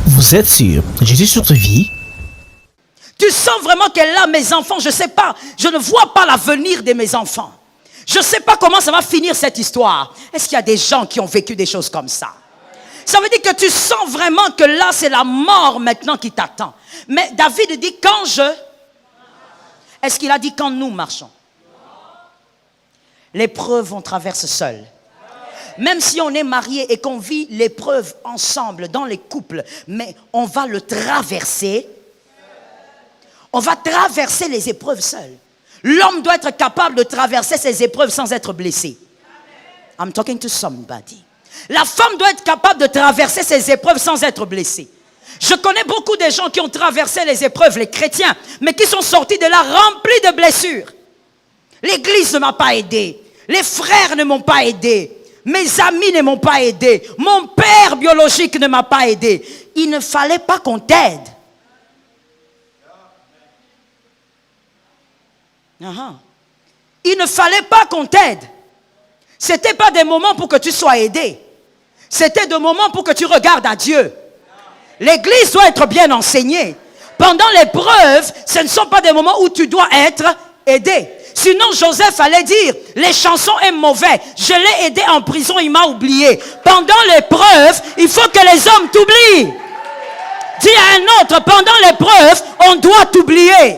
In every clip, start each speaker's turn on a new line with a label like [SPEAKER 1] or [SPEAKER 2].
[SPEAKER 1] Vous êtes sûr Jésus sur ta vie?
[SPEAKER 2] Tu sens vraiment qu'elle a mes enfants, je ne sais pas, je ne vois pas l'avenir de mes enfants. Je ne sais pas comment ça va finir cette histoire. Est-ce qu'il y a des gens qui ont vécu des choses comme ça? Ça veut dire que tu sens vraiment que là, c'est la mort maintenant qui t'attend. Mais David dit, quand je... Est-ce qu'il a dit quand nous marchons? L'épreuve, on traverse seul. Même si on est marié et qu'on vit l'épreuve ensemble dans les couples, mais on va le traverser. On va traverser les épreuves seul. L'homme doit être capable de traverser ces épreuves sans être blessé. I'm talking to somebody. La femme doit être capable de traverser ces épreuves sans être blessée. Je connais beaucoup de gens qui ont traversé les épreuves, les chrétiens, mais qui sont sortis de là remplis de blessures. L'église ne m'a pas aidé. Les frères ne m'ont pas aidé. Mes amis ne m'ont pas aidé. Mon père biologique ne m'a pas aidé. Il ne fallait pas qu'on t'aide. Il ne fallait pas qu'on t'aide. Ce n'était pas des moments pour que tu sois aidé. C'était des moments pour que tu regardes à Dieu. L'église doit être bien enseignée. Pendant l'épreuve, ce ne sont pas des moments où tu dois être aidé. Sinon, Joseph allait dire, les chansons est mauvais. Je l'ai aidé en prison, il m'a oublié. Pendant l'épreuve, il faut que les hommes t'oublient. Dis à un autre, pendant l'épreuve, on doit t'oublier.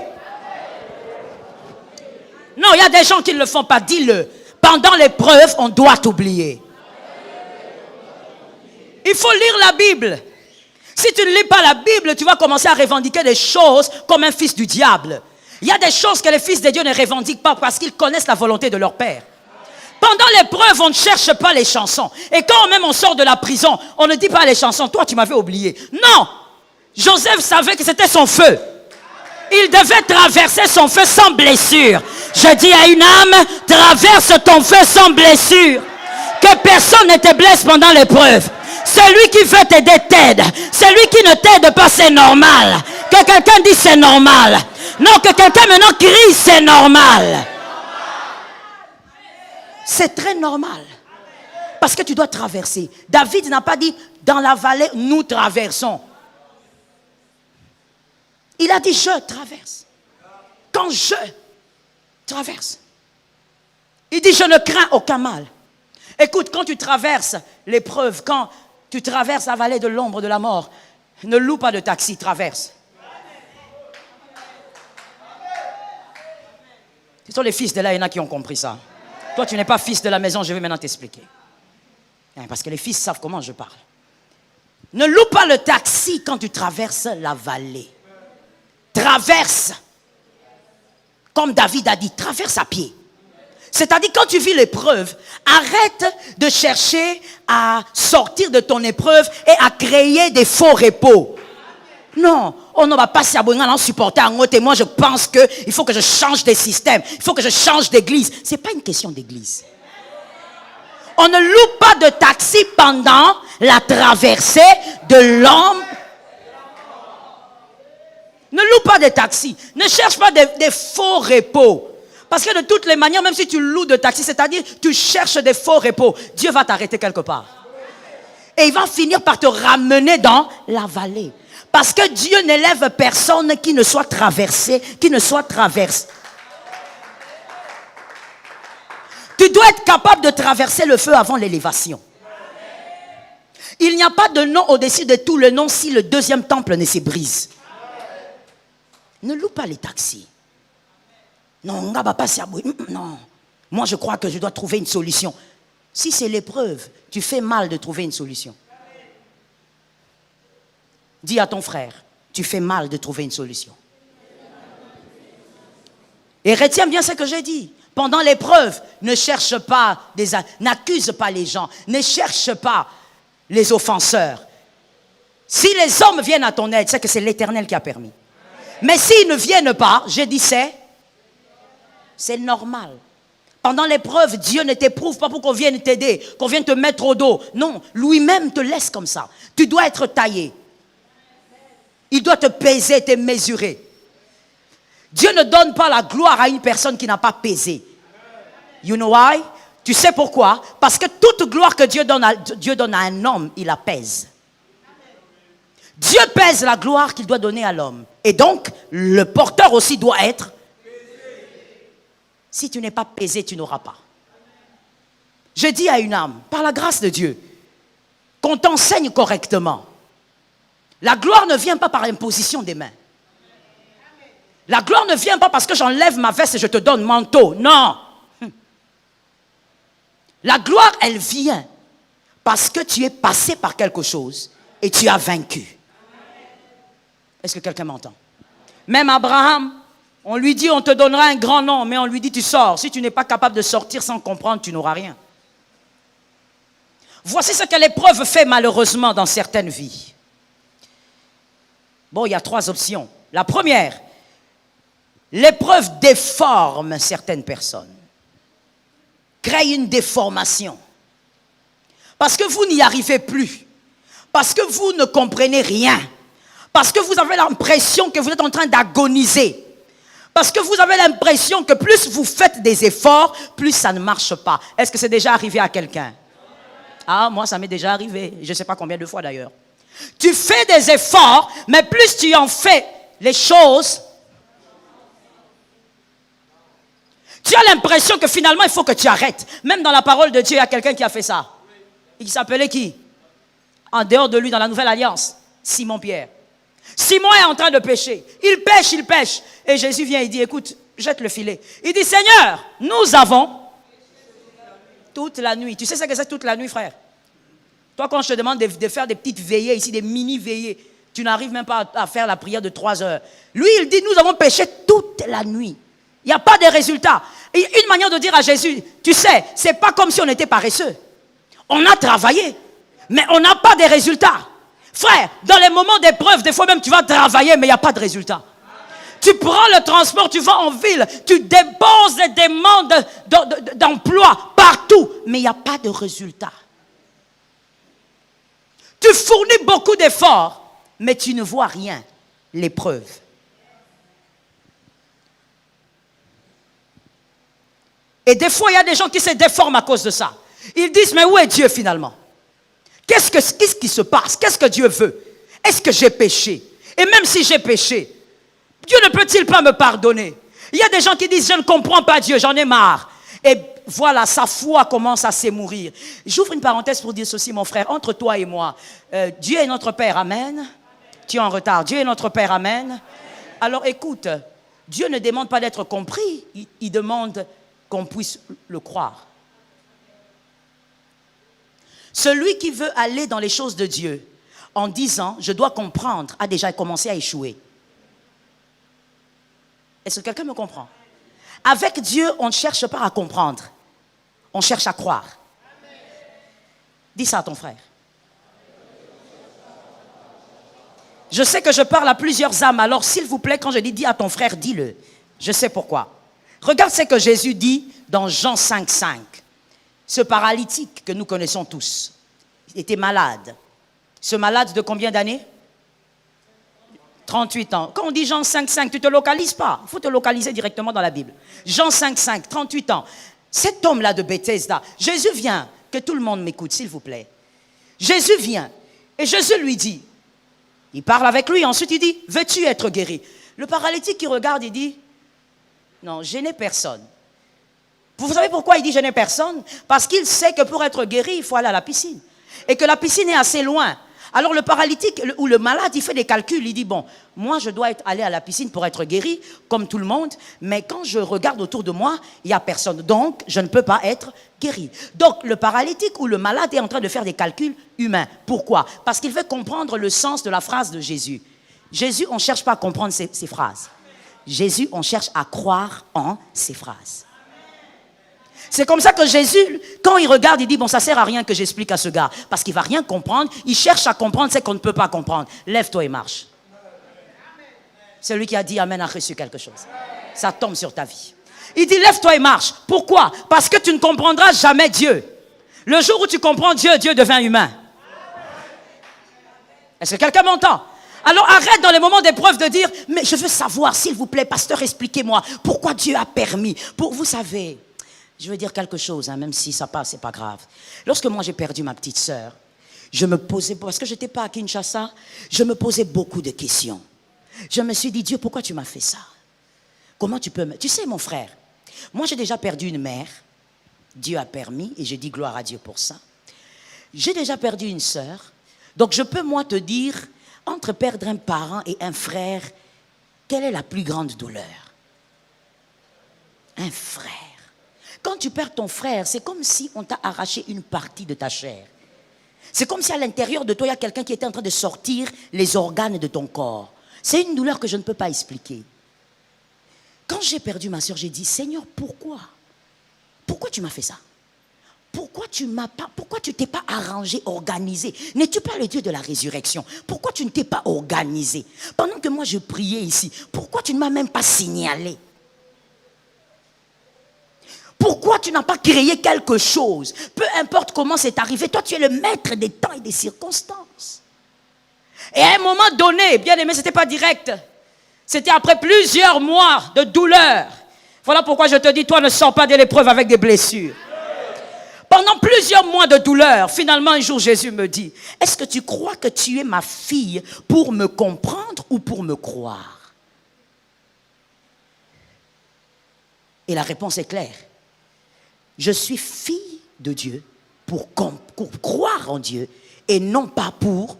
[SPEAKER 2] Non, il y a des gens qui ne le font pas, dis-le. Pendant l'épreuve, on doit t'oublier. Il faut lire la Bible. Si tu ne lis pas la Bible, tu vas commencer à revendiquer des choses comme un fils du diable. Il y a des choses que les fils de Dieu ne revendiquent pas parce qu'ils connaissent la volonté de leur père. Pendant l'épreuve, on ne cherche pas les chansons. Et quand même on sort de la prison, on ne dit pas les chansons. Toi, tu m'avais oublié. Non! Joseph savait que c'était son feu. Il devait traverser son feu sans blessure. Je dis à une âme, traverse ton feu sans blessure. Que personne ne te blesse pendant l'épreuve. Celui qui veut t'aider t'aide. Celui qui ne t'aide pas, c'est normal. Que quelqu'un dise c'est normal. Non, que quelqu'un maintenant crie c'est normal. C'est très normal. Parce que tu dois traverser. David n'a pas dit dans la vallée nous traversons. Il a dit je traverse. Quand je traverse. Il dit je ne crains aucun mal. Écoute, quand tu traverses l'épreuve, quand tu traverses la vallée de l'ombre de la mort, ne loue pas de taxi, traverse. Ce sont les fils de là, il y en a qui ont compris ça. Toi, tu n'es pas fils de la maison, je vais maintenant t'expliquer. Parce que les fils savent comment je parle. Ne loue pas le taxi quand tu traverses la vallée. Traverse. Comme David a dit, traverse à pied. C'est-à-dire quand tu vis l'épreuve, arrête de chercher à sortir de ton épreuve et à créer des faux repos. Non, on ne va pas s'abonner à supporter un autre et moi je pense qu'il faut que je change de système, il faut que je change d'église. Ce n'est pas une question d'église. On ne loue pas de taxi pendant la traversée de l'homme. Ne loue pas de taxi. Ne cherche pas des faux repos. Parce que de toutes les manières, même si tu loues de taxi, c'est-à-dire tu cherches des faux repos, Dieu va t'arrêter quelque part. Et il va finir par te ramener dans la vallée. Parce que Dieu n'élève personne qui ne soit traversé, qui ne soit traversé. Tu dois être capable de traverser le feu avant l'élévation. Il n'y a pas de nom au-dessus de tout le nom si le deuxième temple ne se brise. Ne loue pas les taxis. Non, non. Moi, je crois que je dois trouver une solution. Si c'est l'épreuve, tu fais mal de trouver une solution. Dis à ton frère, tu fais mal de trouver une solution. Et retiens bien ce que j'ai dit. Pendant l'épreuve, ne cherche pas, n'accuse pas les gens. Ne cherche pas les offenseurs. Si les hommes viennent à ton aide, c'est que c'est l'Éternel qui a permis. Mais s'ils ne viennent pas, je dis c'est normal. Pendant l'épreuve, Dieu ne t'éprouve pas pour qu'on vienne t'aider, qu'on vienne te mettre au dos. Non, lui-même te laisse comme ça. Tu dois être taillé. Il doit te peser, te mesurer. Dieu ne donne pas la gloire à une personne qui n'a pas pesé. You know why? Tu sais pourquoi? Parce que toute gloire que Dieu donne à un homme, il la pèse. Dieu pèse la gloire qu'il doit donner à l'homme. Et donc, le porteur aussi doit être pesé. Si tu n'es pas pesé, tu n'auras pas. Je dis à une âme, par la grâce de Dieu, qu'on t'enseigne correctement. La gloire ne vient pas par imposition des mains. La gloire ne vient pas parce que j'enlève ma veste et je te donne manteau. Non. La gloire, elle vient parce que tu es passé par quelque chose et tu as vaincu. Est-ce que quelqu'un m'entend? Même Abraham, on lui dit on te donnera un grand nom, mais on lui dit tu sors. Si tu n'es pas capable de sortir sans comprendre, tu n'auras rien. Voici ce que l'épreuve fait malheureusement dans certaines vies. Bon, il y a 3 options. La première, l'épreuve déforme certaines personnes, crée une déformation. Parce que vous n'y arrivez plus, parce que vous ne comprenez rien, parce que vous avez l'impression que vous êtes en train d'agoniser, parce que vous avez l'impression que plus vous faites des efforts, plus ça ne marche pas. Est-ce que c'est déjà arrivé à quelqu'un? Ah, moi ça m'est déjà arrivé, je ne sais pas combien de fois d'ailleurs. Tu fais des efforts, mais plus tu en fais, les choses, tu as l'impression que finalement il faut que tu arrêtes. Même dans la parole de Dieu, il y a quelqu'un qui a fait ça. Il s'appelait qui? En dehors de lui, dans la Nouvelle Alliance, Simon-Pierre. Simon est en train de pêcher. Il pêche. Et Jésus vient, il dit, écoute, jette le filet. Il dit, Seigneur, nous avons toute la nuit. Tu sais ce que c'est toute la nuit, frère? Toi, quand je te demande de faire des petites veillées ici, des mini-veillées, tu n'arrives même pas à faire la prière de 3 heures. Lui, il dit, nous avons pêché toute la nuit. Il n'y a pas de résultat. Et une manière de dire à Jésus, tu sais, c'est pas comme si on était paresseux. On a travaillé, mais on n'a pas de résultats. Frère, dans les moments d'épreuve, des fois même tu vas travailler, mais il n'y a pas de résultat. Tu prends le transport, tu vas en ville, tu déposes des demandes d'emploi partout, mais il n'y a pas de résultat. Tu fournis beaucoup d'efforts, mais tu ne vois rien, l'épreuve. Et des fois, il y a des gens qui se déforment à cause de ça. Ils disent, mais où est Dieu finalement? Qu'est-ce qui se passe? Qu'est-ce que Dieu veut? Est-ce que j'ai péché? Et même si j'ai péché, Dieu ne peut-il pas me pardonner? Il y a des gens qui disent, je ne comprends pas Dieu, j'en ai marre. Et voilà, sa foi commence à s'émourir. J'ouvre une parenthèse pour dire ceci, mon frère, entre toi et moi. Dieu est notre Père, amen. Tu es en retard. Dieu est notre Père, amen. Alors écoute, Dieu ne demande pas d'être compris, il demande qu'on puisse le croire. Celui qui veut aller dans les choses de Dieu en disant, je dois comprendre, a déjà commencé à échouer. Est-ce que quelqu'un me comprend? Avec Dieu, on ne cherche pas à comprendre. On cherche à croire. Dis ça à ton frère. Je sais que je parle à plusieurs âmes, alors s'il vous plaît, quand je dis à ton frère, dis-le. Je sais pourquoi. Regarde ce que Jésus dit dans Jean 5,5. Ce paralytique que nous connaissons tous, il était malade. Ce malade de combien d'années? 38 ans. Quand on dit Jean 5,5, tu ne te localises pas. Il faut te localiser directement dans la Bible. Jean 5,5, 38 ans. Cet homme-là de Bethesda, Jésus vient, que tout le monde m'écoute, s'il vous plaît. Jésus vient, et Jésus lui dit, il parle avec lui, ensuite il dit, veux-tu être guéri? Le paralytique qui regarde, il dit, non, je n'ai personne. Vous savez pourquoi il dit je n'ai personne? Parce qu'il sait que pour être guéri, il faut aller à la piscine. Et que la piscine est assez loin. Alors le paralytique ou le malade, il fait des calculs. Il dit, bon, moi je dois aller à la piscine pour être guéri, comme tout le monde. Mais quand je regarde autour de moi, il n'y a personne. Donc, je ne peux pas être guéri. Donc, le paralytique ou le malade est en train de faire des calculs humains. Pourquoi? Parce qu'il veut comprendre le sens de la phrase de Jésus. Jésus, on ne cherche pas à comprendre ces phrases. Jésus, on cherche à croire en ces phrases. C'est comme ça que Jésus, quand il regarde, il dit, bon, ça ne sert à rien que j'explique à ce gars. Parce qu'il ne va rien comprendre. Il cherche à comprendre ce qu'on ne peut pas comprendre. Lève-toi et marche. Celui qui a dit Amen a reçu quelque chose. Ça tombe sur ta vie. Il dit, lève-toi et marche. Pourquoi? Parce que tu ne comprendras jamais Dieu. Le jour où tu comprends Dieu, Dieu devient humain. Est-ce que quelqu'un m'entend? Alors arrête dans les moments d'épreuve de dire, mais je veux savoir, s'il vous plaît, pasteur, expliquez-moi, pourquoi Dieu a permis. Vous savez, je veux dire quelque chose, hein, même si ça passe, c'est pas grave. Lorsque moi j'ai perdu ma petite sœur, Je me posais, parce que je n'étais pas à Kinshasa, je me posais beaucoup de questions. Je me suis dit, Dieu, pourquoi tu m'as fait ça? Comment tu peux me... Tu sais, mon frère, moi j'ai déjà perdu une mère. Dieu a permis, et je dis gloire à Dieu pour ça. J'ai déjà perdu une sœur. Donc je peux moi te dire, entre perdre un parent et un frère, quelle est la plus grande douleur? Un frère. Quand tu perds ton frère, c'est comme si on t'a arraché une partie de ta chair. C'est comme si à l'intérieur de toi, il y a quelqu'un qui était en train de sortir les organes de ton corps. C'est une douleur que je ne peux pas expliquer. Quand j'ai perdu ma soeur, j'ai dit, Seigneur, pourquoi? Pourquoi tu m'as fait ça? Pourquoi tu t'es pas arrangé, organisé? N'es-tu pas le Dieu de la résurrection? Pourquoi tu ne t'es pas organisé? Pendant que moi je priais ici, pourquoi tu ne m'as même pas signalé? Pourquoi tu n'as pas créé quelque chose? Peu importe comment c'est arrivé, toi tu es le maître des temps et des circonstances. Et à un moment donné, bien aimé, c'était pas direct. C'était après plusieurs mois de douleur. Voilà pourquoi je te dis, toi ne sors pas de l'épreuve avec des blessures. Pendant plusieurs mois de douleur, finalement un jour Jésus me dit, est-ce que tu crois que tu es ma fille pour me comprendre ou pour me croire? Et la réponse est claire. Je suis fille de Dieu pour croire en Dieu et non pas pour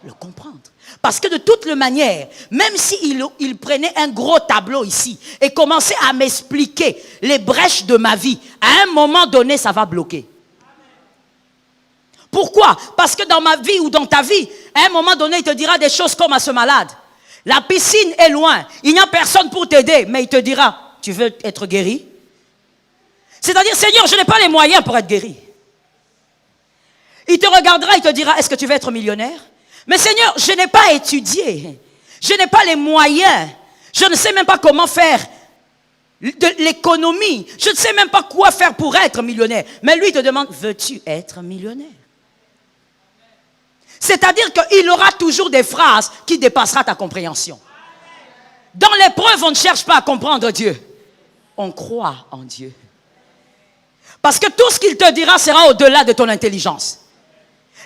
[SPEAKER 2] le comprendre. Parce que de toute manière, même s'il prenait un gros tableau ici et commençait à m'expliquer les brèches de ma vie, à un moment donné, ça va bloquer. Pourquoi? Parce que dans ma vie ou dans ta vie, à un moment donné, il te dira des choses comme à ce malade. La piscine est loin, il n'y a personne pour t'aider, mais il te dira, tu veux être guéri? C'est-à-dire, Seigneur, je n'ai pas les moyens pour être guéri. Il te regardera, il te dira, est-ce que tu veux être millionnaire? Mais Seigneur, je n'ai pas étudié. Je n'ai pas les moyens. Je ne sais même pas comment faire de l'économie. Je ne sais même pas quoi faire pour être millionnaire. Mais lui te demande, veux-tu être millionnaire? C'est-à-dire qu'il aura toujours des phrases qui dépasseront ta compréhension. Dans l'épreuve, on ne cherche pas à comprendre Dieu. On croit en Dieu. Parce que tout ce qu'il te dira sera au-delà de ton intelligence.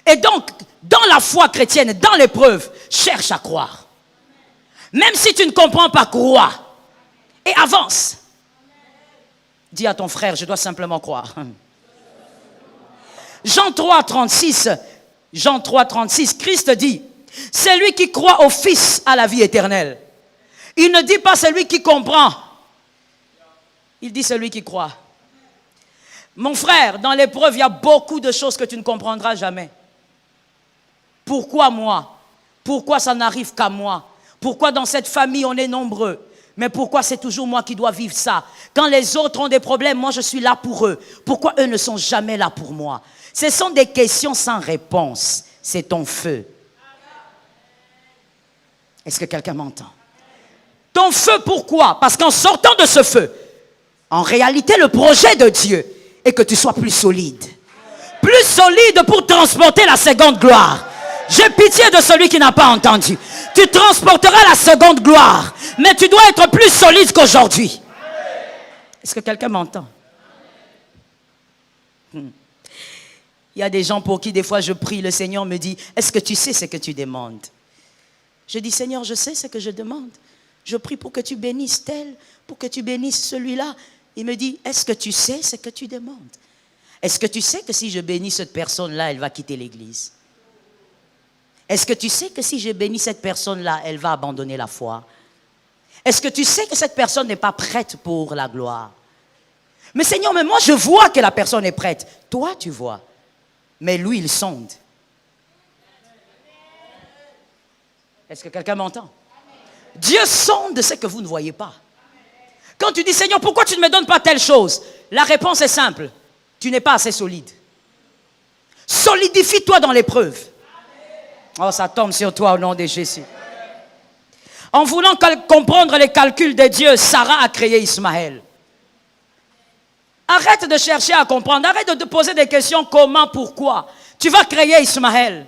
[SPEAKER 2] Et donc, dans la foi chrétienne, dans l'épreuve, cherche à croire. Même si tu ne comprends pas, crois. Et avance. Dis à ton frère, je dois simplement croire. Jean 3, 36, Christ dit, celui qui croit au Fils a la vie éternelle. Il ne dit pas celui qui comprend. Il dit celui qui croit. Mon frère, dans l'épreuve, il y a beaucoup de choses que tu ne comprendras jamais. Pourquoi moi? Pourquoi ça n'arrive qu'à moi? Pourquoi dans cette famille on est nombreux? Mais pourquoi c'est toujours moi qui dois vivre ça? Quand les autres ont des problèmes, moi je suis là pour eux. Pourquoi eux ne sont jamais là pour moi? Ce sont des questions sans réponse. C'est ton feu. Est-ce que quelqu'un m'entend? Ton feu, pourquoi? Parce qu'en sortant de ce feu, en réalité le projet de Dieu est que tu sois plus solide. Plus solide pour transporter la seconde gloire. J'ai pitié de celui qui n'a pas entendu. Tu transporteras la seconde gloire, mais tu dois être plus solide qu'aujourd'hui. Est-ce que quelqu'un m'entend? Il y a des gens pour qui des fois je prie, le Seigneur me dit, est-ce que tu sais ce que tu demandes? Je dis, Seigneur, je sais ce que je demande. Je prie pour que tu bénisses tel, pour que tu bénisses celui-là. Il me dit, est-ce que tu sais ce que tu demandes? Est-ce que tu sais que si je bénis cette personne-là, elle va quitter l'église? Est-ce que tu sais que si je bénis cette personne-là, elle va abandonner la foi? Est-ce que tu sais que cette personne n'est pas prête pour la gloire? Mais Seigneur, mais moi je vois que la personne est prête. Toi tu vois. Mais lui il sonde. Est-ce que quelqu'un m'entend? Dieu sonde ce que vous ne voyez pas. Quand tu dis Seigneur, pourquoi tu ne me donnes pas telle chose? La réponse est simple. Tu n'es pas assez solide. Solidifie-toi dans l'épreuve. Oh, ça tombe sur toi au nom de Jésus. En voulant comprendre les calculs de Dieu, Sarah a créé Ismaël. Arrête de chercher à comprendre. Arrête de te poser des questions comment, pourquoi. Tu vas créer Ismaël.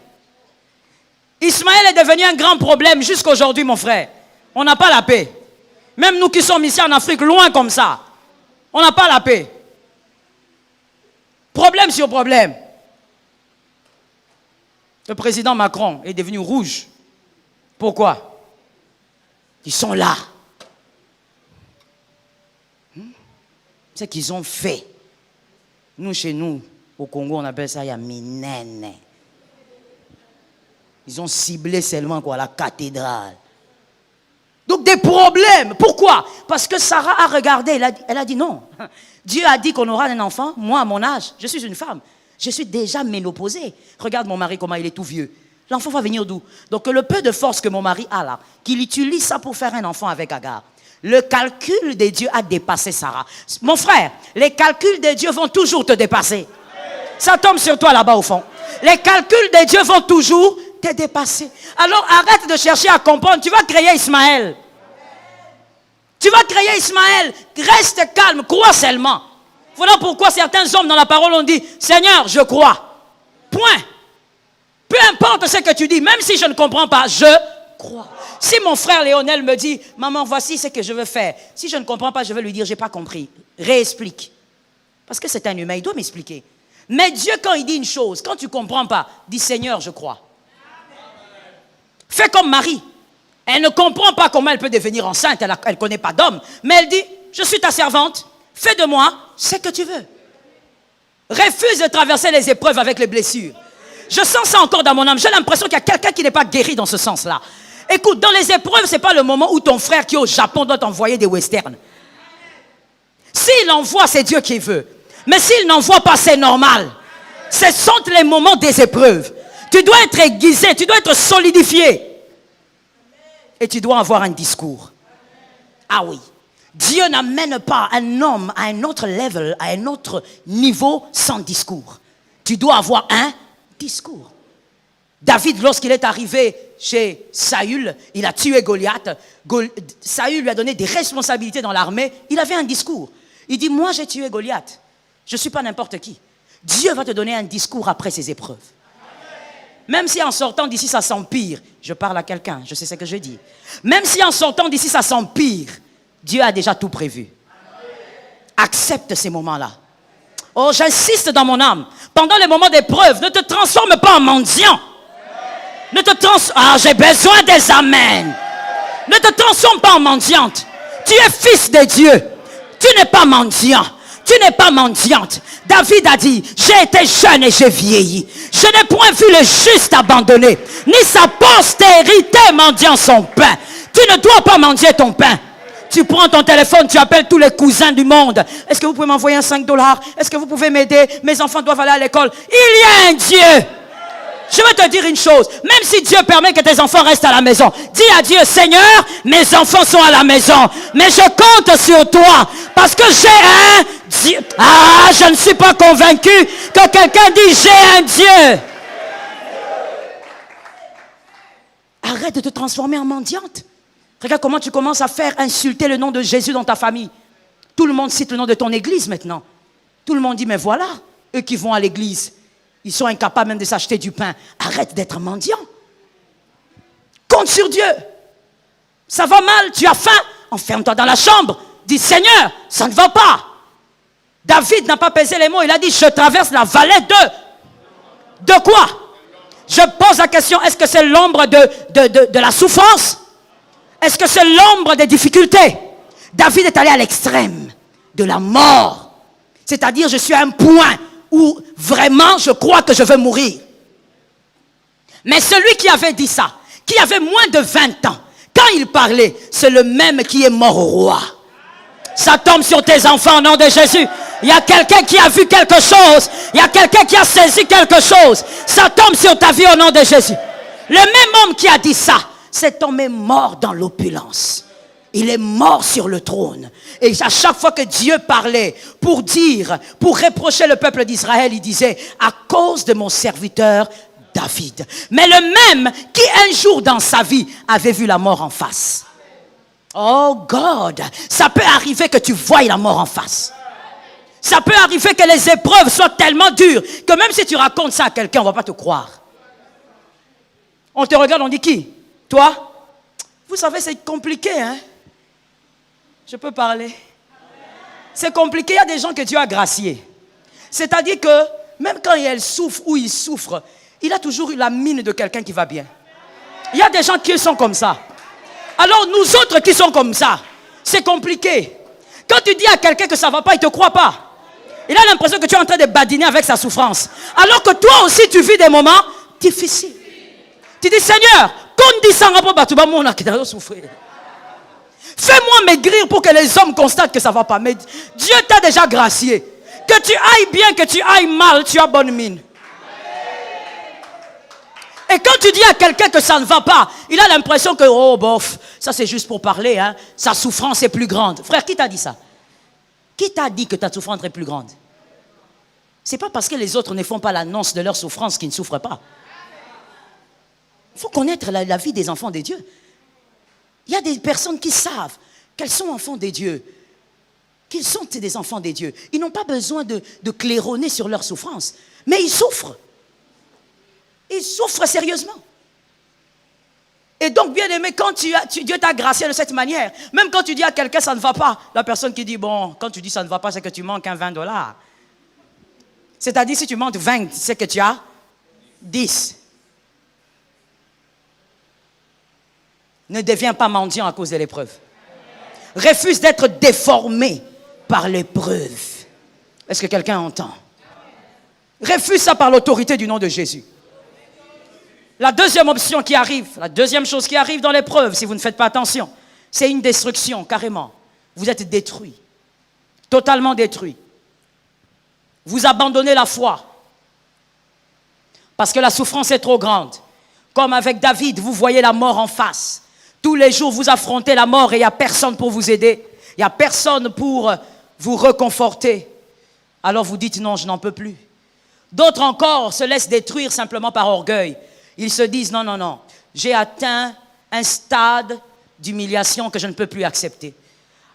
[SPEAKER 2] Ismaël est devenu un grand problème jusqu'à aujourd'hui, mon frère. On n'a pas la paix. Même nous qui sommes ici en Afrique, loin comme ça, on n'a pas la paix. Problème sur problème. Le président Macron est devenu rouge. Pourquoi? Ils sont là. Ce qu'ils ont fait. Nous, chez nous, au Congo, on appelle ça Yaminene. Ils ont ciblé seulement quoi, la cathédrale. Donc des problèmes. Pourquoi? Parce que Sarah a regardé, elle a dit non. Dieu a dit qu'on aura un enfant. Moi, à mon âge, je suis une femme. Je suis déjà ménopausée. Regarde mon mari, comment il est tout vieux. L'enfant va venir d'où? Donc le peu de force que mon mari a là, qu'il utilise ça pour faire un enfant avec Agar. Le calcul de Dieu a dépassé Sarah. Mon frère, les calculs de Dieu vont toujours te dépasser. Ça tombe sur toi là-bas au fond. Les calculs de Dieu vont toujours te dépasser. Alors arrête de chercher à comprendre. Tu vas créer Ismaël. Tu vas créer Ismaël. Reste calme, crois seulement. Voilà pourquoi certains hommes dans la parole ont dit, Seigneur, je crois. Point. Peu importe ce que tu dis, même si je ne comprends pas, je crois. Si mon frère Léonel me dit, maman, voici ce que je veux faire. Si je ne comprends pas, je vais lui dire, j'ai pas compris. Réexplique. Parce que c'est un humain, il doit m'expliquer. Mais Dieu, quand il dit une chose, quand tu ne comprends pas, dis, Seigneur, je crois. Fais comme Marie. Elle ne comprend pas comment elle peut devenir enceinte, elle ne connaît pas d'homme. Mais elle dit, je suis ta servante, fais de moi ce que tu veux. Refuse de traverser les épreuves avec les blessures. Je sens ça encore dans mon âme. J'ai l'impression qu'il y a quelqu'un qui n'est pas guéri dans ce sens-là. Écoute, dans les épreuves, ce n'est pas le moment où ton frère qui est au Japon doit t'envoyer des westerns. S'il envoie, c'est Dieu qui veut. Mais s'il n'envoie pas, c'est normal. Ce sont les moments des épreuves. Tu dois être aiguisé, tu dois être solidifié. Et tu dois avoir un discours. Ah oui. Dieu n'amène pas un homme à un autre level, à un autre niveau sans discours. Tu dois avoir un discours. David, lorsqu'il est arrivé chez Saül, il a tué Goliath. Saül lui a donné des responsabilités dans l'armée. Il avait un discours. Il dit, moi j'ai tué Goliath. Je ne suis pas n'importe qui. Dieu va te donner un discours après ces épreuves. Même si en sortant d'ici ça s'empire, je parle à quelqu'un, je sais ce que je dis. Même si en sortant d'ici ça s'empire, Dieu a déjà tout prévu. Accepte ces moments-là. Oh, j'insiste dans mon âme. Pendant les moments d'épreuve, ne te transforme pas en mendiant. Ne te Ah, j'ai besoin des amens. Ne te transforme pas en mendiante. Tu es fils de Dieu. Tu n'es pas mendiant. Tu n'es pas mendiante. David a dit, j'ai été jeune et j'ai vieilli. Je n'ai point vu le juste abandonné, ni sa postérité mendiant son pain. Tu ne dois pas mendier ton pain. Tu prends ton téléphone, tu appelles tous les cousins du monde. Est-ce que vous pouvez m'envoyer un 5 $? Est-ce que vous pouvez m'aider? Mes enfants doivent aller à l'école. Il y a un Dieu. Je vais te dire une chose. Même si Dieu permet que tes enfants restent à la maison, dis à Dieu, Seigneur, mes enfants sont à la maison. Mais je compte sur toi. Parce que j'ai un Dieu. Ah, je ne suis pas convaincu que quelqu'un dit, j'ai un Dieu. Arrête de te transformer en mendiante. Regarde comment tu commences à faire insulter le nom de Jésus dans ta famille. Tout le monde cite le nom de ton église maintenant. Tout le monde dit, mais voilà, eux qui vont à l'église, ils sont incapables même de s'acheter du pain. Arrête d'être mendiant. Compte sur Dieu. Ça va mal, tu as faim, enferme-toi dans la chambre. Dis, Seigneur, ça ne va pas. David n'a pas pesé les mots, il a dit, je traverse la vallée de quoi? Je pose la question, est-ce que c'est l'ombre de la souffrance? Est-ce que c'est l'ombre des difficultés? David est allé à l'extrême de la mort. C'est-à-dire, je suis à un point où vraiment je crois que je vais mourir. Mais celui qui avait dit ça, qui avait moins de 20 ans, quand il parlait, c'est le même qui est mort au roi. Ça tombe sur tes enfants au nom de Jésus. Il y a quelqu'un qui a vu quelque chose. Il y a quelqu'un qui a saisi quelque chose. Ça tombe sur ta vie au nom de Jésus. Le même homme qui a dit ça, cet homme est mort dans l'opulence. Il est mort sur le trône. Et à chaque fois que Dieu parlait pour dire, pour reprocher le peuple d'Israël, il disait, à cause de mon serviteur David. Mais le même qui un jour dans sa vie avait vu la mort en face. Oh God, ça peut arriver que tu voies la mort en face. Ça peut arriver que les épreuves soient tellement dures que même si tu racontes ça à quelqu'un, on ne va pas te croire. On te regarde, on dit qui? Toi? Vous savez, c'est compliqué, hein? Je peux parler. C'est compliqué, il y a des gens que Dieu a graciés. C'est-à-dire que même quand elles souffrent ou ils souffrent, il a toujours eu la mine de quelqu'un qui va bien. Il y a des gens qui sont comme ça. Alors nous autres qui sommes comme ça, c'est compliqué. Quand tu dis à quelqu'un que ça ne va pas, il ne te croit pas. Il a l'impression que tu es en train de badiner avec sa souffrance. Alors que toi aussi tu vis des moments difficiles. Tu dis, Seigneur, qu'on dit ça, souffrir. Fais-moi maigrir pour que les hommes constatent que ça ne va pas. Mais Dieu t'a déjà gracié. Que tu ailles bien, que tu ailles mal, tu as bonne mine. Et quand tu dis à quelqu'un que ça ne va pas, il a l'impression que, oh bof, ça c'est juste pour parler, hein. Sa souffrance est plus grande. Frère, qui t'a dit ça? Qui t'a dit que ta souffrance est plus grande? C'est pas parce que les autres ne font pas l'annonce de leur souffrance qu'ils ne souffrent pas. Il faut connaître la vie des enfants de Dieu. Il y a des personnes qui savent qu'elles sont enfants de Dieu, qu'ils sont des enfants de Dieu. Ils n'ont pas besoin de claironner sur leur souffrance, mais ils souffrent. Ils souffrent sérieusement. Et donc, bien aimé, quand Dieu t'a gracié de cette manière, même quand tu dis à quelqu'un ça ne va pas, la personne qui dit, bon, quand tu dis ça ne va pas, c'est que tu manques un $20. C'est-à-dire, si tu manques 20, c'est que tu as 10. Ne deviens pas mendiant à cause de l'épreuve. Refuse d'être déformé par l'épreuve. Est-ce que quelqu'un entend? Refuse ça par l'autorité du nom de Jésus. La deuxième option qui arrive, la deuxième chose qui arrive dans l'épreuve, si vous ne faites pas attention, c'est une destruction, carrément. Vous êtes détruit. Totalement détruit. Vous abandonnez la foi. Parce que la souffrance est trop grande. Comme avec David, vous voyez la mort en face. Tous les jours, vous affrontez la mort et il n'y a personne pour vous aider. Il n'y a personne pour vous réconforter. Alors vous dites non, je n'en peux plus. D'autres encore se laissent détruire simplement par orgueil. Ils se disent non, non, non, j'ai atteint un stade d'humiliation que je ne peux plus accepter.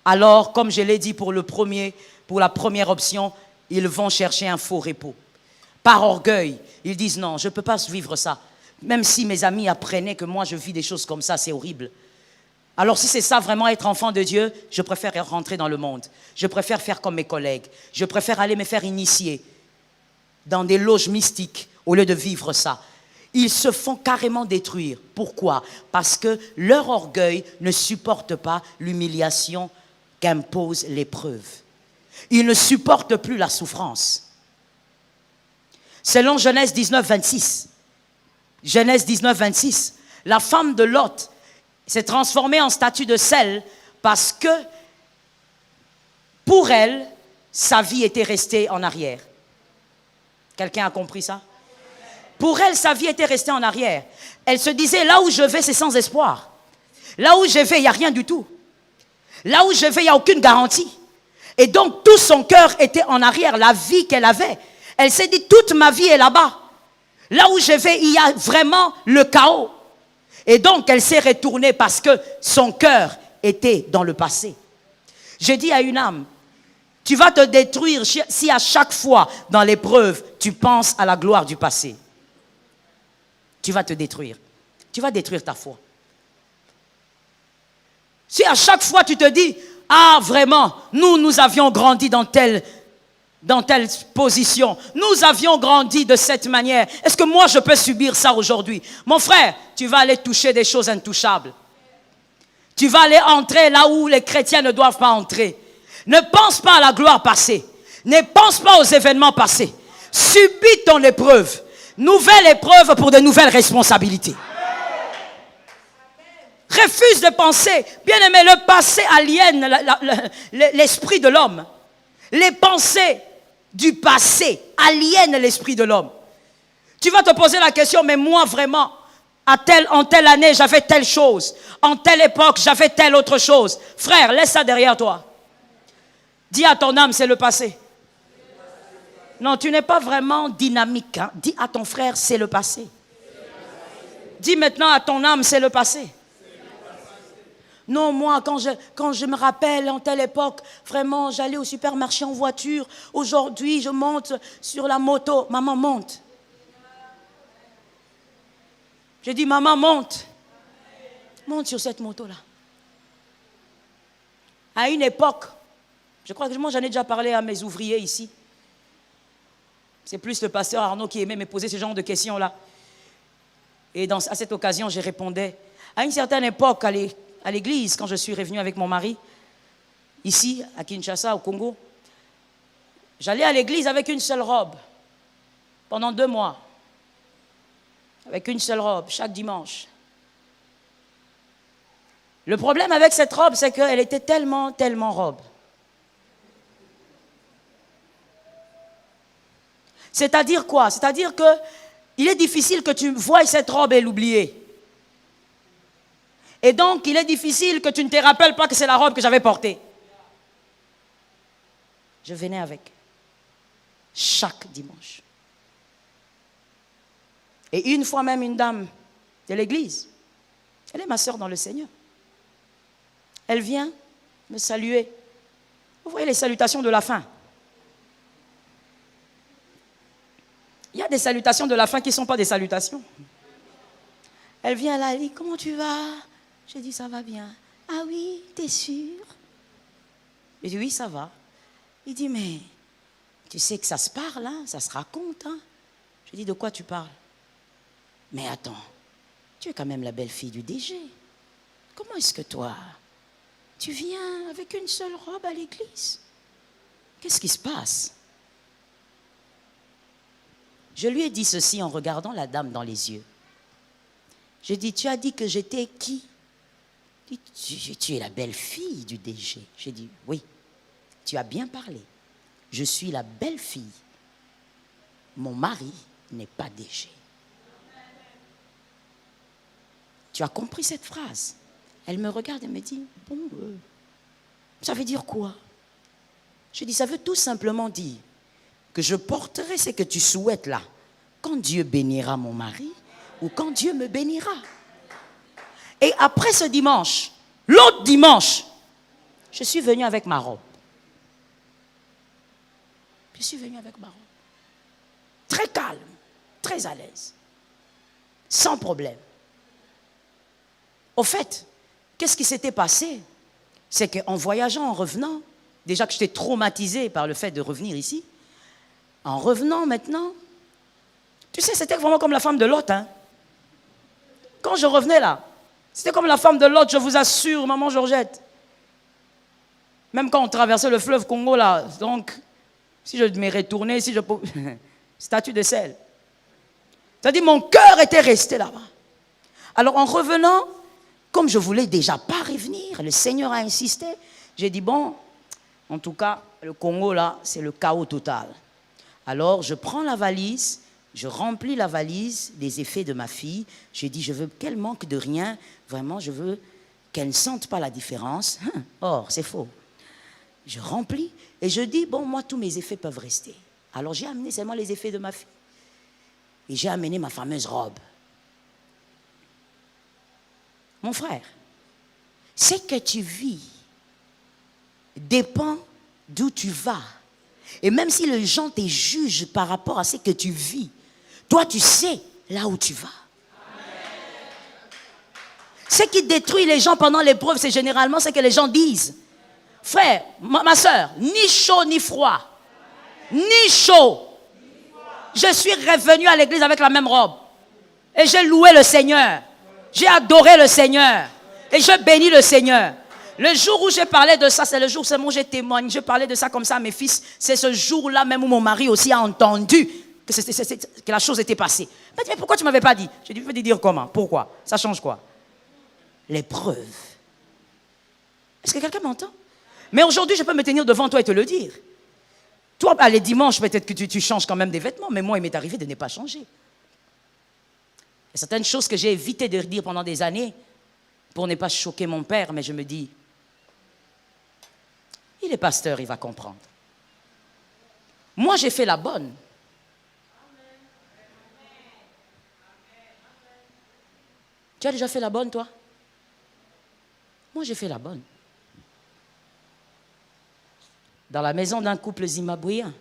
[SPEAKER 2] Alors, comme je l'ai dit pour la première option, ils vont chercher un faux repos. Par orgueil, ils disent non, je ne peux pas vivre ça. Même si mes amis apprenaient que moi je vis des choses comme ça, c'est horrible. Alors si c'est ça vraiment être enfant de Dieu, je préfère rentrer dans le monde. Je préfère faire comme mes collègues. Je préfère aller me faire initier dans des loges mystiques au lieu de vivre ça. Ils se font carrément détruire. Pourquoi? Parce que leur orgueil ne supporte pas l'humiliation qu'impose l'épreuve. Ils ne supportent plus la souffrance. Selon Genèse 19, 26, Genèse 19, 26, la femme de Lot s'est transformée en statue de sel parce que pour elle, sa vie était restée en arrière. Quelqu'un a compris ça? Pour elle, sa vie était restée en arrière. Elle se disait, là où je vais, c'est sans espoir. Là où je vais, il n'y a rien du tout. Là où je vais, il n'y a aucune garantie. Et donc, tout son cœur était en arrière, la vie qu'elle avait. Elle s'est dit, toute ma vie est là-bas. Là où je vais, il y a vraiment le chaos. Et donc, elle s'est retournée parce que son cœur était dans le passé. J'ai dit à une âme, tu vas te détruire si à chaque fois, dans l'épreuve, tu penses à la gloire du passé. Tu vas te détruire. Tu vas détruire ta foi. Si à chaque fois tu te dis, ah vraiment, nous avions grandi dans telle position, nous avions grandi de cette manière, est-ce que moi je peux subir ça aujourd'hui? Mon frère, tu vas aller toucher des choses intouchables. Tu vas aller entrer là où les chrétiens ne doivent pas entrer. Ne pense pas à la gloire passée. Ne pense pas aux événements passés. Subis ton épreuve. Nouvelle épreuve pour de nouvelles responsabilités. Refuse de penser. Bien aimé, le passé aliène l'esprit de l'homme. Les pensées du passé aliènent l'esprit de l'homme. Tu vas te poser la question, mais moi vraiment, en telle année, j'avais telle chose. En telle époque, j'avais telle autre chose. Frère, laisse ça derrière toi. Dis à ton âme, c'est le passé. Non, tu n'es pas vraiment dynamique. Hein? Dis à ton frère, c'est le passé. Dis maintenant à ton âme, c'est le passé. Non, moi, quand je me rappelle, en telle époque, vraiment, j'allais au supermarché en voiture. Aujourd'hui, je monte sur la moto. Maman, monte. J'ai dit, maman, monte. Monte sur cette moto-là. À une époque, je crois que moi, j'en ai déjà parlé à mes ouvriers ici. C'est plus le pasteur Arnaud qui aimait me poser ce genre de questions-là. Et à cette occasion, je répondais. À une certaine époque, à l'église, quand je suis revenu avec mon mari, ici, à Kinshasa, au Congo, j'allais à l'église avec une seule robe, pendant 2 mois. Avec une seule robe, chaque dimanche. Le problème avec cette robe, c'est qu'elle était tellement robe. C'est-à-dire quoi? C'est-à-dire qu'il est difficile que tu voies cette robe et l'oublier. Et donc, il est difficile que tu ne te rappelles pas que c'est la robe que j'avais portée. Je venais avec. Chaque dimanche. Et une fois même, une dame de l'église, elle est ma sœur dans le Seigneur. Elle vient me saluer. Vous voyez les salutations de la fin. Il y a des salutations de la fin qui ne sont pas des salutations. Elle vient là, elle dit, comment tu vas? J'ai dit, ça va bien. Ah oui, t'es sûr? J'ai dit, oui, ça va. Il dit, mais tu sais que ça se parle, hein? Ça se raconte. Hein? J'ai dit, de quoi tu parles? Mais attends, tu es quand même la belle-fille du DG. Comment est-ce que toi, tu viens avec une seule robe à l'église? Qu'est-ce qui se passe? Je lui ai dit ceci en regardant la dame dans les yeux. J'ai dit, tu as dit que j'étais qui? Tu es la belle-fille du DG. J'ai dit, oui, tu as bien parlé. Je suis la belle-fille. Mon mari n'est pas DG. Tu as compris cette phrase? Elle me regarde et me dit, bon, ça veut dire quoi? Je dis, ça veut tout simplement dire que je porterai ce que tu souhaites là, quand Dieu bénira mon mari ou quand Dieu me bénira. Et après ce dimanche, l'autre dimanche, je suis venue avec ma robe. Je suis venue avec ma robe. Très calme, très à l'aise, sans problème. Au fait, qu'est-ce qui s'était passé? C'est qu'en voyageant, en revenant, déjà que j'étais traumatisée par le fait de revenir ici, en revenant maintenant, tu sais, c'était vraiment comme la femme de Lot. Hein? Quand je revenais là, c'était comme la femme de Lot, je vous assure, maman Georgette. Même quand on traversait le fleuve Congo là, donc, si je me retournais, si je pouvais... statue de sel. C'est-à-dire, mon cœur était resté là-bas. Alors, en revenant, comme je voulais déjà pas revenir, le Seigneur a insisté, j'ai dit, bon, en tout cas, le Congo là, c'est le chaos total. Alors, je prends la valise, je remplis la valise des effets de ma fille. J'ai dit, je veux qu'elle manque de rien. Vraiment, je veux qu'elle ne sente pas la différence. Or, c'est faux. Je remplis et je dis, bon, moi, tous mes effets peuvent rester. Alors, j'ai amené seulement les effets de ma fille. Et j'ai amené ma fameuse robe. Mon frère, ce que tu vis dépend d'où tu vas. Et même si les gens te jugent par rapport à ce que tu vis, toi, tu sais là où tu vas. Ce qui détruit les gens pendant l'épreuve, c'est généralement ce que les gens disent. Frère, ma soeur, ni chaud ni froid. Ni chaud. Je suis revenu à l'église avec la même robe. Et j'ai loué le Seigneur. J'ai adoré le Seigneur. Et je bénis le Seigneur. Le jour où j'ai parlé de ça, c'est le jour où j'ai témoigné. Je parlais de ça comme ça à mes fils. C'est ce jour-là même où mon mari aussi a entendu que la chose était passée. Il m'a dit, mais pourquoi tu ne m'avais pas dit? J'ai dit, je vais te dire comment? Pourquoi? Ça change quoi? L'épreuve. Est-ce que quelqu'un m'entend? Mais aujourd'hui, je peux me tenir devant toi et te le dire. Toi, les dimanches, peut-être que tu changes quand même des vêtements, mais moi, il m'est arrivé de ne pas changer. Il y a certaines choses que j'ai évité de dire pendant des années pour ne pas choquer mon père, mais je me dis, il est pasteur, il va comprendre. Moi, j'ai fait la bonne. Tu as déjà fait la bonne, toi? Moi, j'ai fait la bonne. Dans la maison d'un couple zimbabwéen.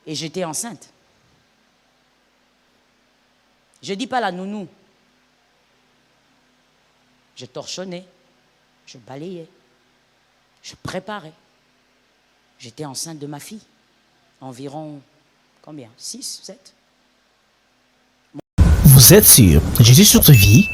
[SPEAKER 2] Et j'étais enceinte. Je ne dis pas la nounou. Je torchonnais, je balayais, je préparais. J'étais enceinte de ma fille. Environ, combien? 6, 7?
[SPEAKER 1] Vous Vous êtes sûr? Jésus sur ta vie?